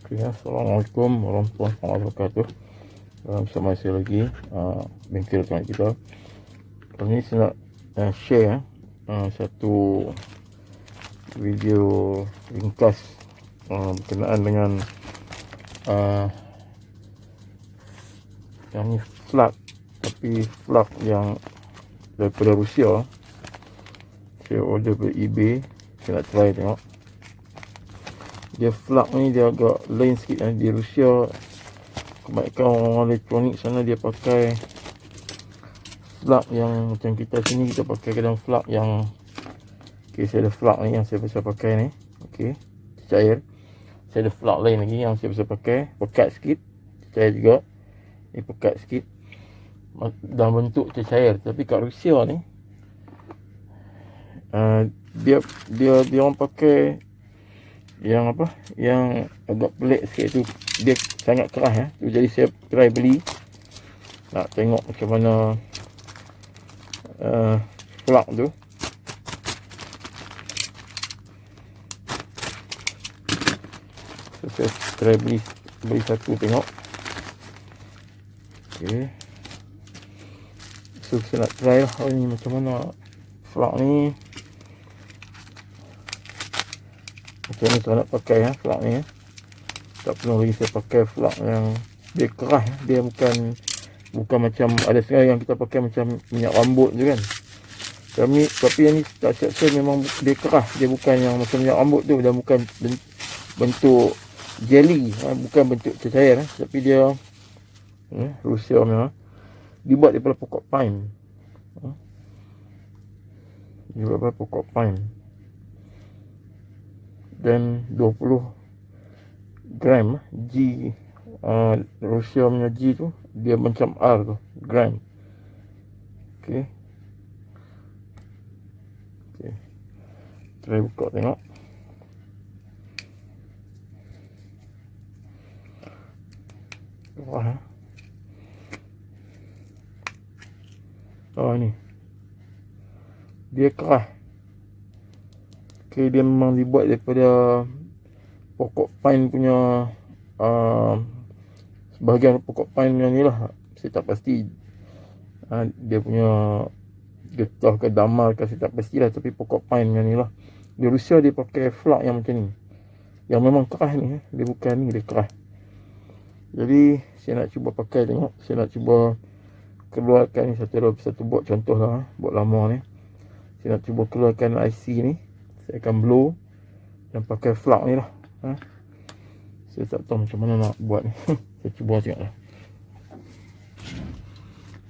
Okay, Assalamualaikum warahmatullahi wabarakatuh. Bersama saya lagi bengkel kawan kita. Kali ni saya nak share satu video ringkas berkenaan dengan yang ni flux, tapi flux yang daripada Rusia. Saya order dari eBay. Saya nak try tengok. Dia flux ni dia agak lain sikit di Rusia. Kebanyakan orang elektronik sana dia pakai flux yang macam kita sini, kita pakai kadang flux yang saya ada flux ni yang saya biasa pakai ni. Cair. Saya ada flux lain lagi yang saya biasa pakai, pekat sikit, cair juga. Ni pekat sikit dalam bentuk cair. Tapi kat Rusia ni dia orang pakai yang yang agak pelik sikit tu, dia sangat keras tu. Jadi saya try beli, nak tengok macam mana flux tu. So, saya try beli satu tengok. So saya nak try lah ni macam mana flux ni. Macam ni saya nak pakai flux ni. Tak perlu lagi saya pakai flux yang dia keras. Dia bukan macam ada setengah yang kita pakai macam minyak rambut tu kan. Tapi yang ni tak saya memang dia keras. Dia bukan yang macam minyak rambut tu. Dia bukan bentuk jelly, bukan bentuk cair. Tapi dia Rusia memang dibuat daripada pokok pine. Dibuat daripada pokok pine. Dan 20 gram G, Rusia punya G tu dia macam R tu, gram. Okey. Try buka tengok. Wah. Oh ni. Dia keras. Dia memang dibuat daripada pokok pine punya, sebahagian pokok pine punya ni lah. Saya tak pasti dia punya getah ke damal ke, saya tak pastilah. Tapi pokok pine punya ni lah. Di Rusia dia pakai flux yang macam ni, yang memang keras ni. Dia bukan ni, dia keras. Jadi saya nak cuba pakai tengok. Saya nak cuba keluarkan ni satu buat contoh lah, buat lama ni. Saya nak cuba keluarkan IC ni. Saya akan blow dan pakai flux ni lah. Saya tak tahu macam mana nak buat ni. Saya cuba tengok lah.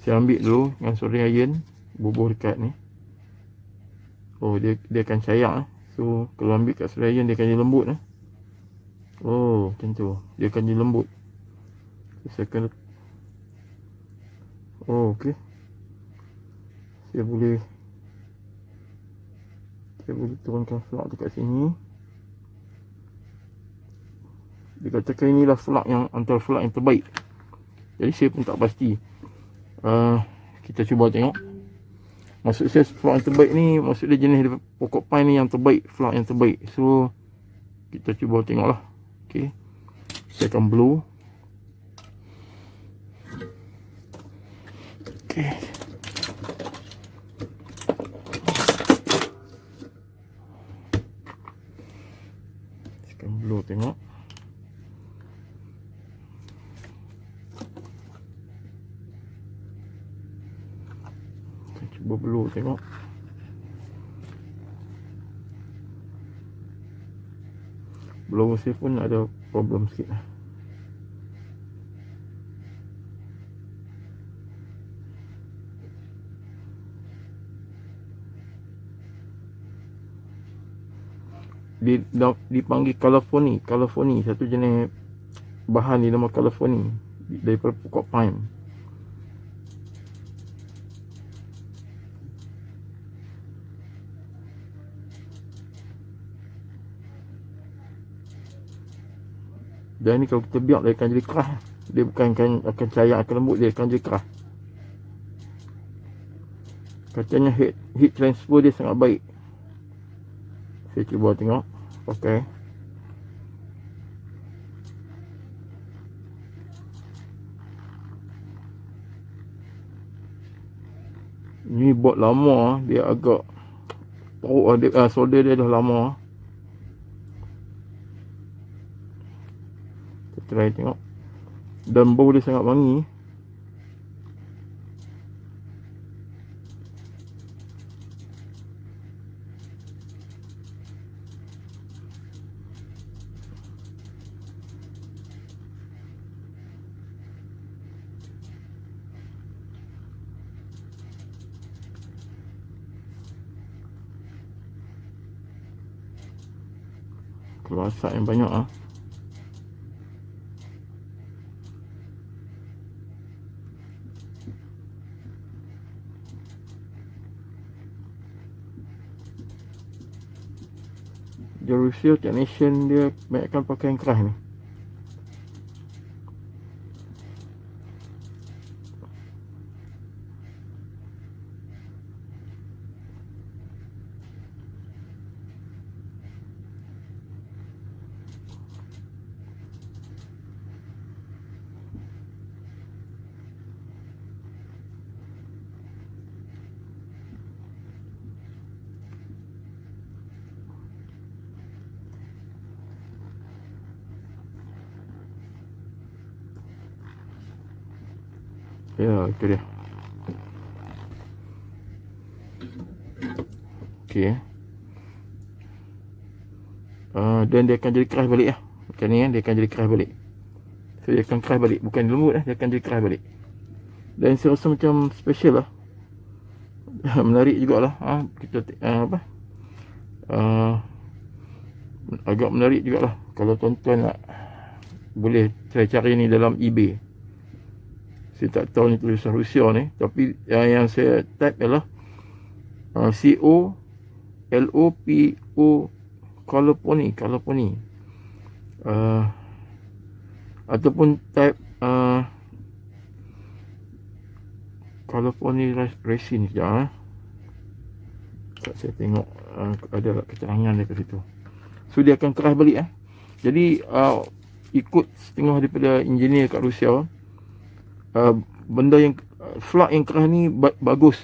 Saya ambil dulu dengan soldering iron, bubuh dekat ni. Oh, dia akan cair. So kalau ambil kat soldering iron, dia akan jadi lembut. Oh, macam tu. Dia akan jadi lembut. Saya akan okey. Saya boleh turunkan flux dekat sini. Dia katakan inilah flux yang antara flux yang terbaik. Jadi saya pun tak pasti. Kita cuba tengok. Maksud saya flux yang terbaik ni, maksud dia jenis pokok pine ni yang terbaik, flux yang terbaik. So kita cuba tengoklah. Okey. Saya akan blow. Okey. Blow tengok. Kita cuba blow tengok. Blow saya pun ada problem sikit. Dipanggil California, satu jenis bahan di nama California daripada pokok pine. Dan ni kalau kita biar, dia akan jadi keras. Dia bukan akan cair, akan lembut, dia akan jadi keras. Katanya heat transfer dia sangat baik. Saya cuba tengok pakai. Ni board lama, dia agak teruk, solder dia dah lama. Kita try tengok. Dan bau dia sangat wangi. Keluar asap yang banyak ah. Dia Rusia technician dia banyakkan pakai yang keras ni. Ya, itu dia. Okey. Dan dia akan jadi keras balik lah. Macam ni dia akan jadi keras balik. So dia akan keras balik, bukan lembut lah, dia akan jadi keras balik. Dan saya rasa macam special lah. Menarik jugalah. Kita agak menarik jugalah. Kalau tuan-tuan nak, boleh saya cari ni dalam eBay. Saya tak tahu ni tulisan Rusia ni, tapi yang saya type ialah COLOPO Kaloponi ataupun type Kaloponi Resin sekejap. Saya tengok ada keterangan dia kat situ. So dia akan keras balik Jadi ikut setengah daripada engineer kat Rusia, benda yang flux yang keras ni bagus.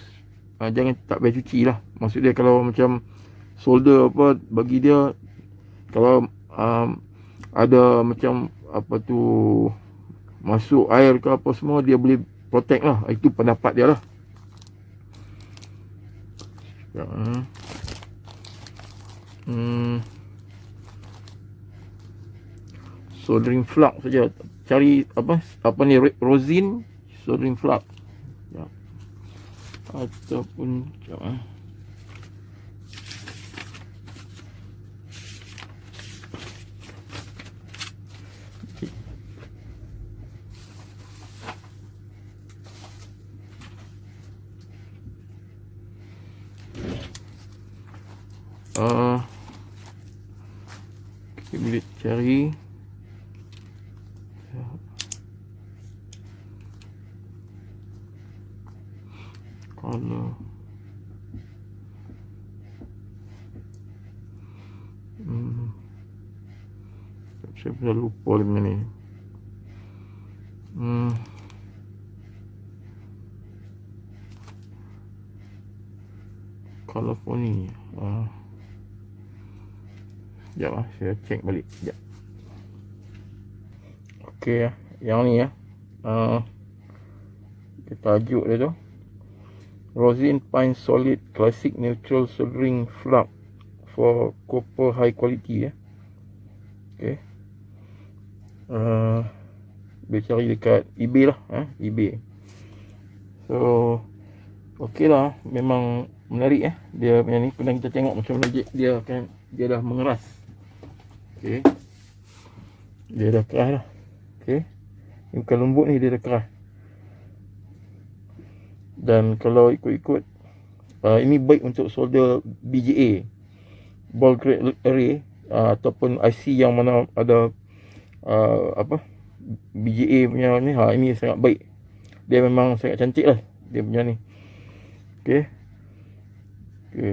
Jangan tak payah cuci lah. Maksud dia kalau macam solder apa, bagi dia kalau ada macam apa tu masuk air ke apa semua, dia boleh protect lah. Itu pendapat dia lah. Soldering flux saja. Cari apa ni, rosin soldering flux. Ya. Ataupun kita boleh cari kalau saya dah lupa dengan ni. California. Sekejap saya cek balik. Sekejap. Okey yang ni kita tajuk dia tu, Rosin Fine Solid Classic Neutral Soldering Flux for Copper High Quality Okey. Boleh cari dekat eBay lah, eBay. So okey lah, memang menarik dia punya ni. Kemudian kita tengok macam mana dia dah mengeras. Okey, dia dah keras lah. Okey, ini bukan lembut ni, dia dah keras. Dan kalau ikut-ikut ini baik untuk solder BGA, ball grade array, ataupun IC yang mana ada BGA punya ni, ini sangat baik. Dia memang sangat cantik lah dia punya ni. Okey,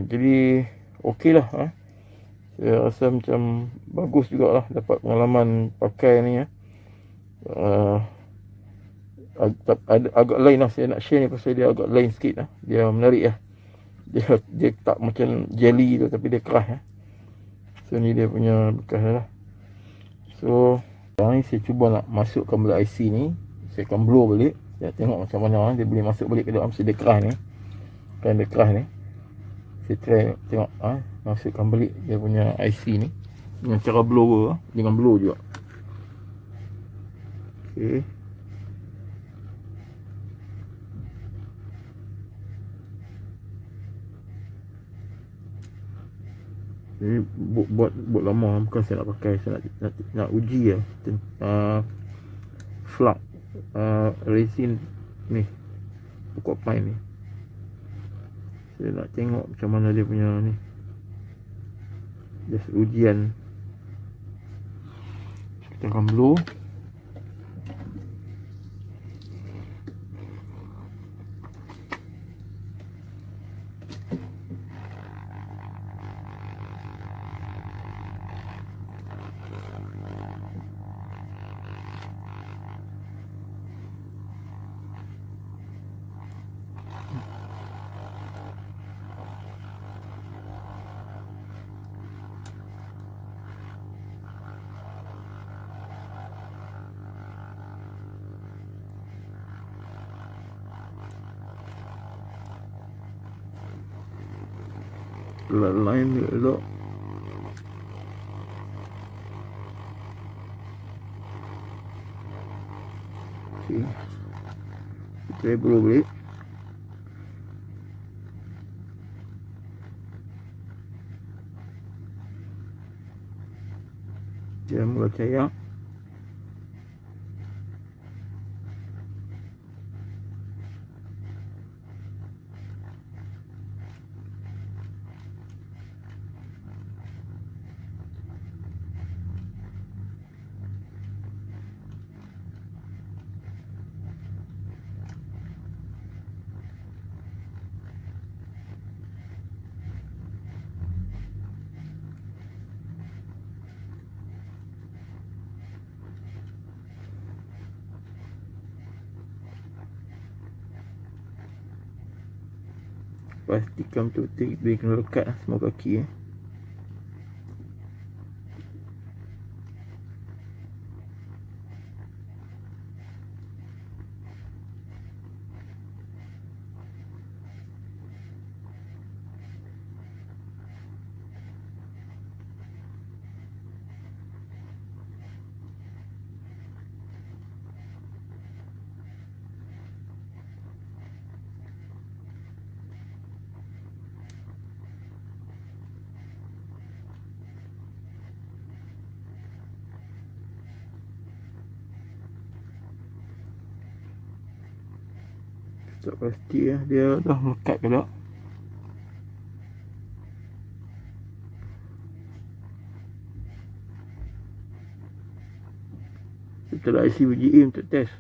jadi okey lah. Saya rasa macam bagus jugalah dapat pengalaman pakai ni. agak lain lah. Saya nak share ni pasal dia agak lain sikit lah. Dia menarik lah. Dia tak macam jelly tu, tapi dia keras lah. So ni dia punya bekas lah. So sekarang ni saya cuba nak masukkan balik IC ni. Saya akan blow balik. Saya tengok macam mana dia boleh masuk balik ke dalam. Mesti dia keras ni. Kan dia keras ni. Saya try tengok masukkan balik dia punya IC ni dengan cara blower, dengan blow juga. Okay. Ini buat lama, bukan saya nak pakai, saya nak uji lah flux resin ni, pokok pine ni. Saya nak tengok macam mana dia punya ni. Just ujian. Kita akan blow. Line dia elok. Okay. Kita blow balik. Dia mula cair. Pastikan tu dia kena lekat semua kaki tak pasti dia dah melekat ke tak. Kita ada IC VGA untuk test.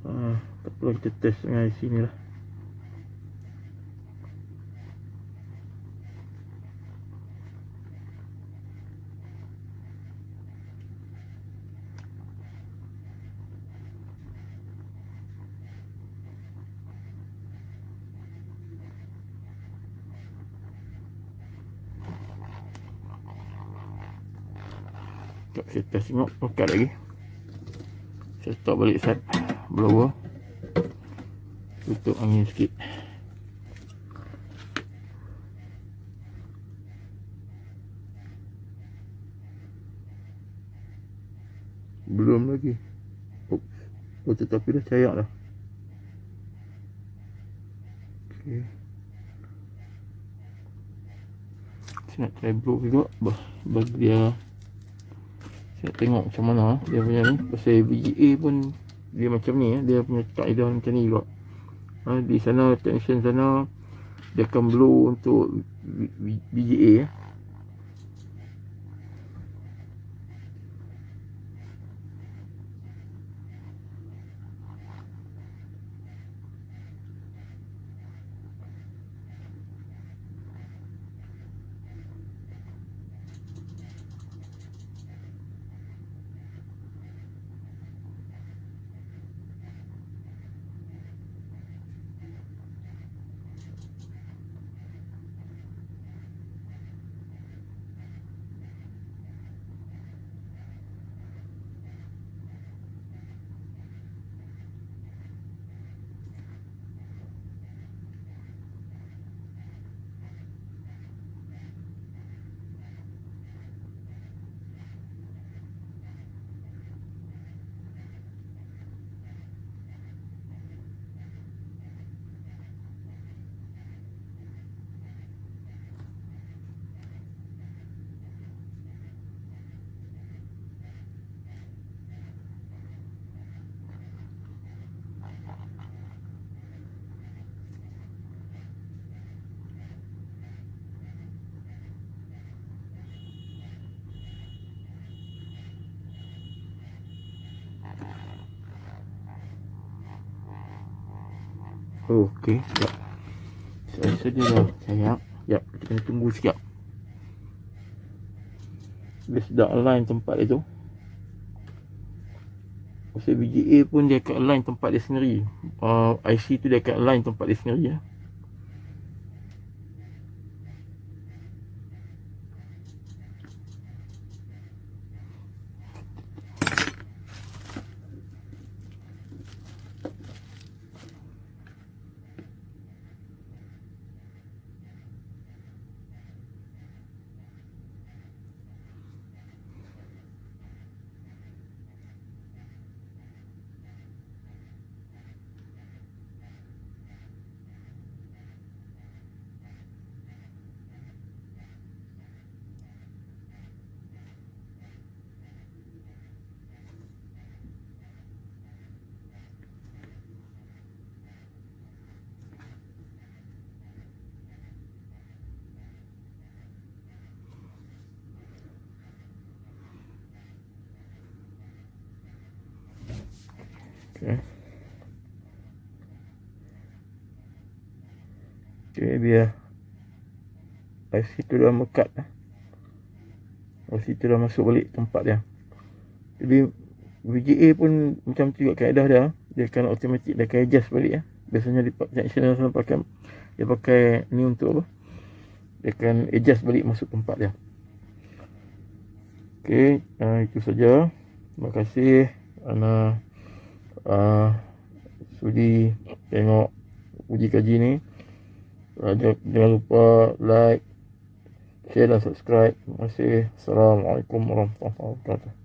Tak perlu kita test dengan IC ni lah. Saya test tengok lekat lagi. Saya stop balik set blower, tutup angin sikit. Belum lagi. Tetapi dah cair dah. Okay. Saya nak try blow juga bagi dia. Saya tengok macam mana dia punya ni. Pasal VGA pun dia macam ni dia punya kaedah macam ni juga. Di sana tension sana dia akan blow untuk VGA Okey, sekejap. Saya sedia dah sayang. Sekejap, kita kena tunggu sekejap. Dia sudah align tempat dia tu. Pasal VGA pun dia akan align tempat dia sendiri. IC tu dia akan align tempat dia sendiri ya. Okay. Okay, biar IC tu dah mekat. IC tu dah masuk balik tempat dia. Jadi VGA pun macam tu juga kaedah dia. Dia akan automatic, dia akan adjust balik ya. Biasanya di connection pakai, dia pakai ni untuk apa? Dia akan adjust balik masuk tempat dia. Okay, itu saja. Terima kasih Ana sudi tengok uji kaji ni. Jangan lupa like, share dan subscribe. Terima kasih. Assalamualaikum warahmatullahi wabarakatuh.